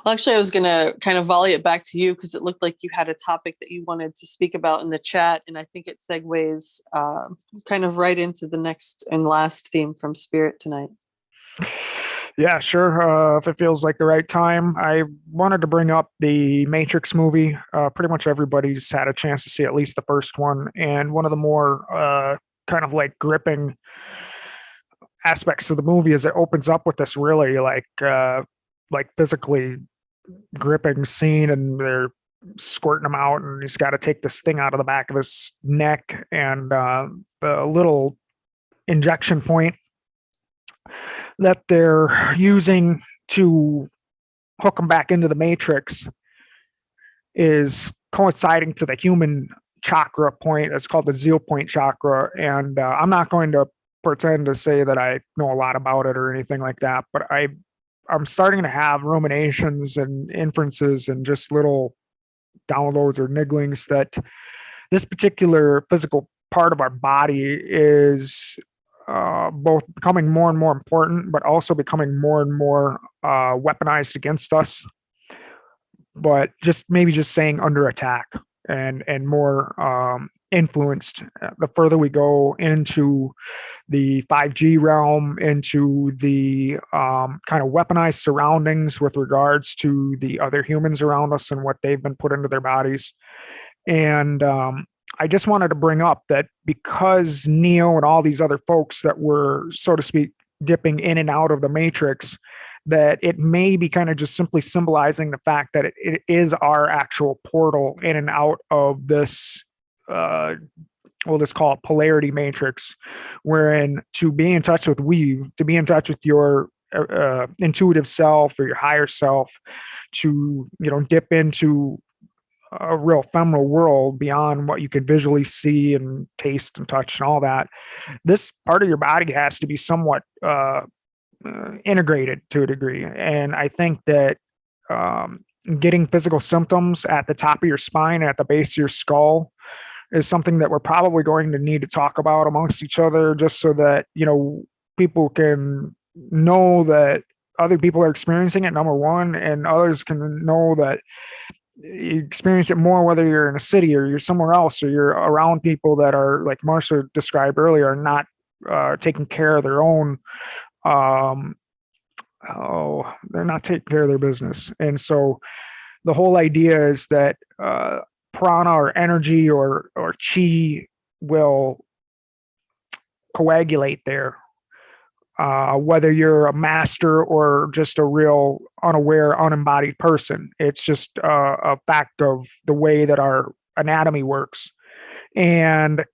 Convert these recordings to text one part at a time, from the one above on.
Well, actually, I was going to kind of volley it back to you because it looked like you had a topic that you wanted to speak about in the chat. And I think it segues kind of right into the next and last theme from Spirit tonight. Yeah, sure. If it feels like the right time, I wanted to bring up the Matrix movie. Pretty much everybody's had a chance to see at least the first one. And one of the more kind of like gripping aspects of the movie is it opens up with this really like physically gripping scene, and they're squirting him out, and he's got to take this thing out of the back of his neck, and the little injection point that they're using to hook him back into the matrix is coinciding to the human chakra point. It's called the Zeal point chakra, and I'm not going to pretend to say that I know a lot about it or anything like that, but I'm starting to have ruminations and inferences and just little downloads or nigglings that this particular physical part of our body is both becoming more and more important, but also becoming more and more weaponized against us. But just saying under attack and more influenced. The further we go into the 5G realm, into the kind of weaponized surroundings with regards to the other humans around us and what they've been put into their bodies. And I just wanted to bring up that because Neo and all these other folks that were, so to speak, dipping in and out of the Matrix, that it may be kind of just simply symbolizing the fact that it is our actual portal in and out of this, we'll just call it polarity matrix, wherein to be in touch with Weave, to be in touch with your intuitive self or your higher self, to, dip into a real ephemeral world beyond what you can visually see and taste and touch and all that. This part of your body has to be somewhat integrated to a degree. And I think that getting physical symptoms at the top of your spine, at the base of your skull, is something that we're probably going to need to talk about amongst each other, just so that, people can know that other people are experiencing it, number one, and others can know that you experience it more, whether you're in a city or you're somewhere else, or you're around people that are, like Marcia described earlier, not taking care of their own they're not taking care of their business. And so the whole idea is that prana or energy or chi will coagulate there, whether you're a master or just a real unaware, unembodied person. It's just a fact of the way that our anatomy works. And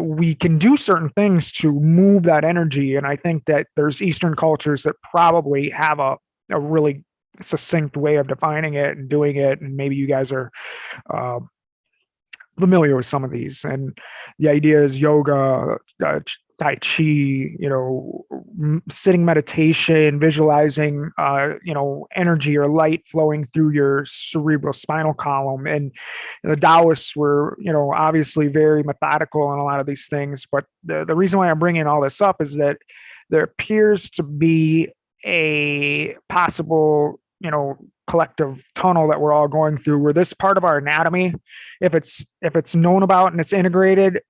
we can do certain things to move that energy. And I think that there's Eastern cultures that probably have a really succinct way of defining it and doing it. And maybe you guys are familiar with some of these. And the idea is yoga, Tai Chi, sitting meditation, visualizing, energy or light flowing through your cerebral spinal column. And the Taoists were, obviously very methodical in a lot of these things. But the reason why I'm bringing all this up is that there appears to be a possible, collective tunnel that we're all going through, where this part of our anatomy, if it's known about and it's integrated,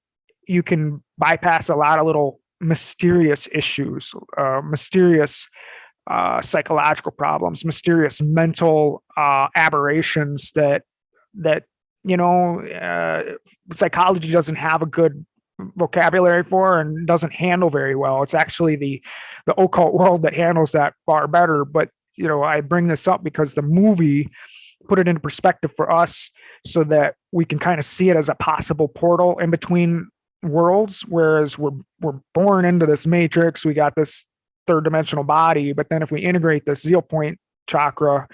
you can bypass a lot of little mysterious issues, mysterious psychological problems, mysterious mental aberrations that psychology doesn't have a good vocabulary for and doesn't handle very well. It's actually the occult world that handles that far better. But I bring this up because the movie put it into perspective for us, so that we can kind of see it as a possible portal in between worlds. Whereas we're born into this matrix, we got this third dimensional body, but then if we integrate this Zeal point chakra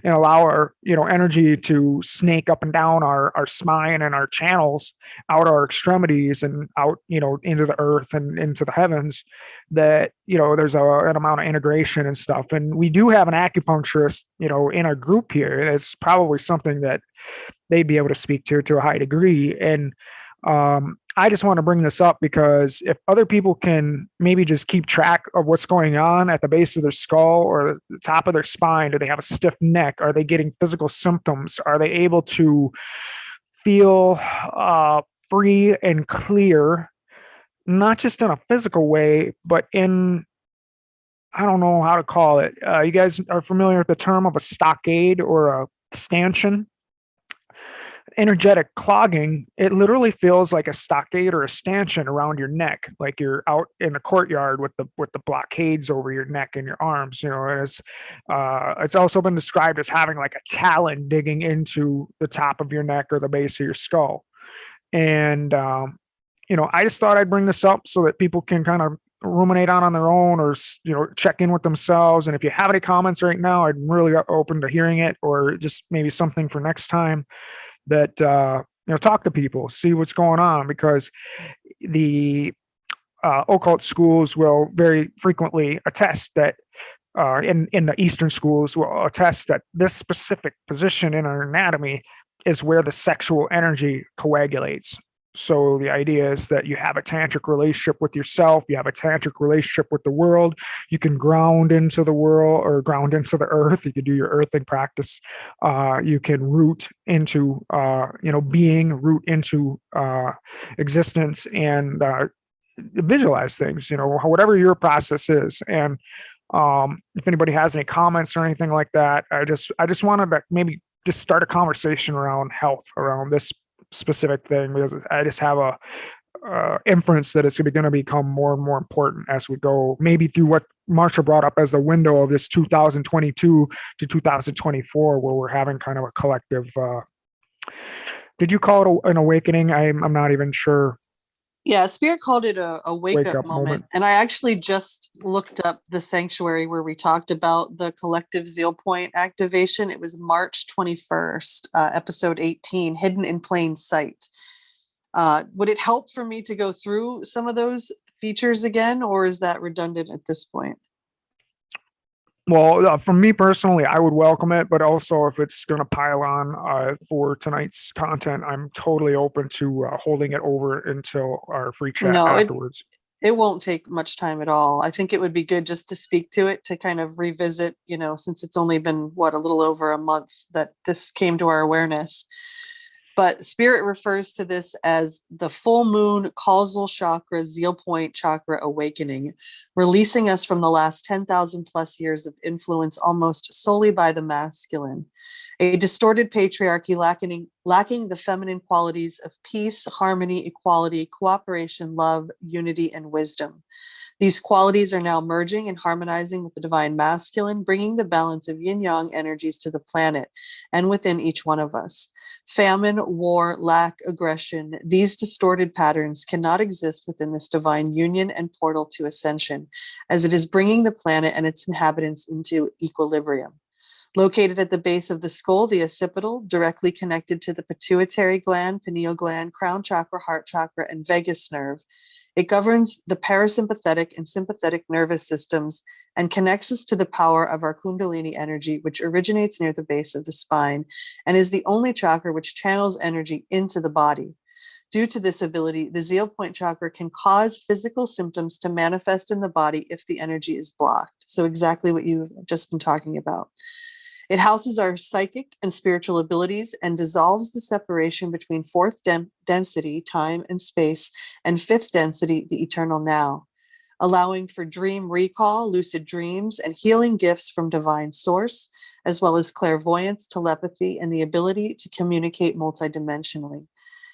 and allow our energy to snake up and down our spine and our channels out our extremities and out into the earth and into the heavens, that there's an amount of integration and stuff. And we do have an acupuncturist in our group here. It's probably something that they'd be able to speak to a high degree. And I just want to bring this up because if other people can maybe just keep track of what's going on at the base of their skull or the top of their spine, do they have a stiff neck? Are they getting physical symptoms? Are they able to feel free and clear, not just in a physical way, but in, I don't know how to call it. You guys are familiar with the term of a stockade or a stanchion? Energetic clogging, it literally feels like a stockade or a stanchion around your neck, like you're out in the courtyard with the blockades over your neck and your arms. It's also been described as having like a talon digging into the top of your neck or the base of your skull. And I just thought I'd bring this up so that people can kind of ruminate on their own, or check in with themselves. And if you have any comments right now, I'm really open to hearing it, or just maybe something for next time that talk to people, see what's going on, because the occult schools will very frequently attest that in the Eastern schools will attest that this specific position in our anatomy is where the sexual energy coagulates. So the idea is that you have a tantric relationship with yourself, you have a tantric relationship with the world. You can ground into the world or ground into the earth. You can do your earthing practice. You can root into being, root into existence, and visualize things. Whatever your process is. And if anybody has any comments or anything like that, I just wanted to maybe just start a conversation around health, around this specific thing, because I just have a inference that it's going to become more and more important as we go, maybe through what Marsha brought up as the window of this 2022 to 2024, where we're having kind of a collective, did you call it an awakening? I'm not even sure. Yeah, Spirit called it a wake-up moment. And I actually just looked up the sanctuary where we talked about the collective Zeal Point activation. It was March 21st, episode 18, Hidden in Plain Sight. Would it help for me to go through some of those features again, or is that redundant at this point? Well, for me personally, I would welcome it, but also if it's going to pile on for tonight's content, I'm totally open to holding it over until our free chat afterwards. It won't take much time at all. I think it would be good just to speak to it, to kind of revisit, since it's only been, a little over a month that this came to our awareness. But Spirit refers to this as the full moon causal chakra, Zeal Point chakra awakening, releasing us from the last 10,000 plus years of influence almost solely by the masculine, a distorted patriarchy lacking the feminine qualities of peace, harmony, equality, cooperation, love, unity, and wisdom. These qualities are now merging and harmonizing with the divine masculine, bringing the balance of yin-yang energies to the planet and within each one of us. Famine, war, lack, aggression, these distorted patterns cannot exist within this divine union and portal to ascension, as it is bringing the planet and its inhabitants into equilibrium. Located at the base of the skull, the occipital, directly connected to the pituitary gland, pineal gland, crown chakra, heart chakra, and vagus nerve, it governs the parasympathetic and sympathetic nervous systems and connects us to the power of our Kundalini energy, which originates near the base of the spine and is the only chakra which channels energy into the body. Due to this ability, the Zeal Point chakra can cause physical symptoms to manifest in the body if the energy is blocked. So exactly what you've just been talking about. It houses our psychic and spiritual abilities and dissolves the separation between fourth density, time and space, and fifth density, the eternal now, allowing for dream recall, lucid dreams, and healing gifts from divine source, as well as clairvoyance, telepathy, and the ability to communicate multidimensionally.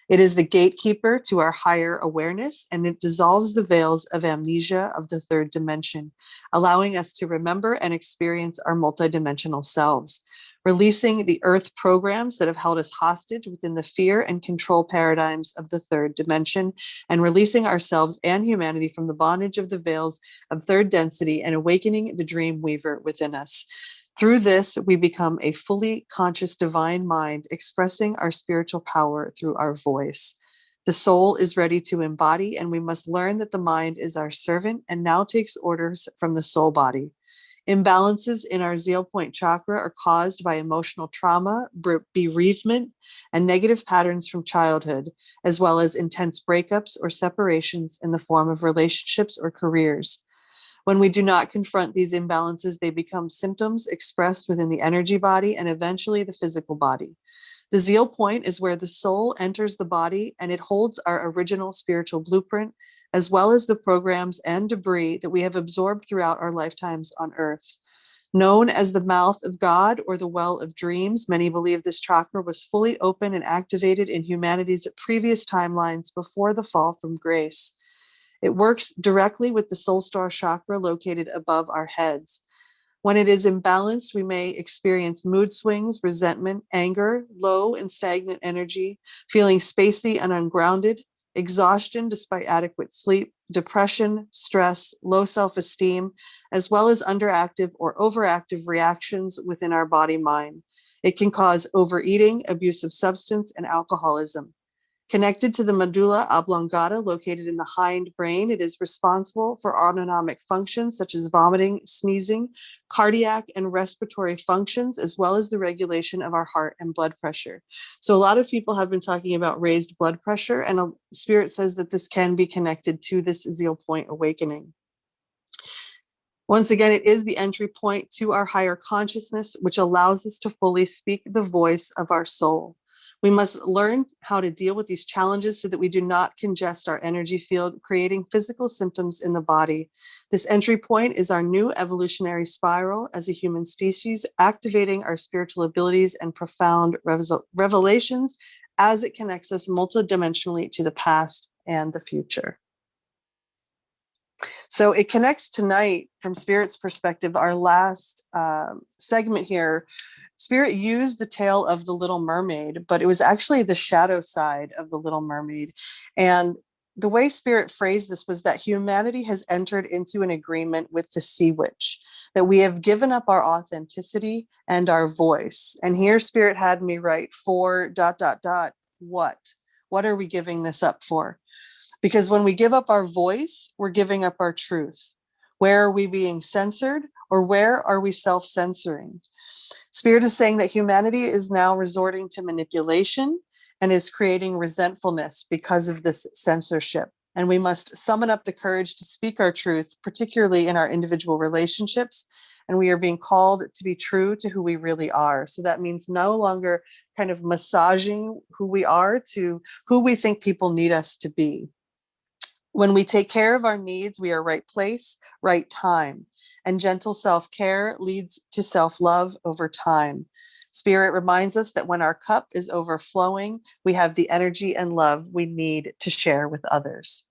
It is the gatekeeper to our higher awareness, and it dissolves the veils of amnesia of the third dimension, allowing us to remember and experience our multidimensional selves, releasing the earth programs that have held us hostage within the fear and control paradigms of the third dimension, and releasing ourselves and humanity from the bondage of the veils of third density and awakening the dream weaver within us. Through this, we become a fully conscious divine mind, expressing our spiritual power through our voice. The soul is ready to embody, and we must learn that the mind is our servant and now takes orders from the soul body. Imbalances in our Zeal point chakra are caused by emotional trauma, bereavement, and negative patterns from childhood, as well as intense breakups or separations in the form of relationships or careers. When we do not confront these imbalances, they become symptoms expressed within the energy body and eventually the physical body. The Zeal point is where the soul enters the body, and it holds our original spiritual blueprint, as well as the programs and debris that we have absorbed throughout our lifetimes on Earth. Known as the mouth of God or the well of dreams, many believe this chakra was fully open and activated in humanity's previous timelines before the fall from grace. It works directly with the soul star chakra located above our heads. When it is imbalanced, we may experience mood swings, resentment, anger, low and stagnant energy, feeling spacey and ungrounded, exhaustion despite adequate sleep, depression, stress, low self-esteem, as well as underactive or overactive reactions within our body mind. It can cause overeating, abuse of substance, and alcoholism. Connected to the medulla oblongata located in the hind brain, it is responsible for autonomic functions such as vomiting, sneezing, cardiac and respiratory functions, as well as the regulation of our heart and blood pressure. So a lot of people have been talking about raised blood pressure, and Spirit says that this can be connected to this Zeal point awakening. Once again, it is the entry point to our higher consciousness, which allows us to fully speak the voice of our soul. We must learn how to deal with these challenges so that we do not congest our energy field, creating physical symptoms in the body. This entry point is our new evolutionary spiral as a human species, activating our spiritual abilities and profound revelations as it connects us multidimensionally to the past and the future. So it connects tonight from Spirit's perspective, our last segment here. Spirit used the tale of the Little Mermaid, but it was actually the shadow side of the Little Mermaid. And the way Spirit phrased this was that humanity has entered into an agreement with the Sea Witch, that we have given up our authenticity and our voice. And here Spirit had me write for ... what? What are we giving this up for? Because when we give up our voice, we're giving up our truth. Where are we being censored, or where are we self-censoring? Spirit is saying that humanity is now resorting to manipulation and is creating resentfulness because of this censorship. And we must summon up the courage to speak our truth, particularly in our individual relationships. And we are being called to be true to who we really are. So that means no longer kind of massaging who we are to who we think people need us to be. When we take care of our needs, we are right place, right time. And gentle self-care leads to self-love over time. Spirit reminds us that when our cup is overflowing, we have the energy and love we need to share with others.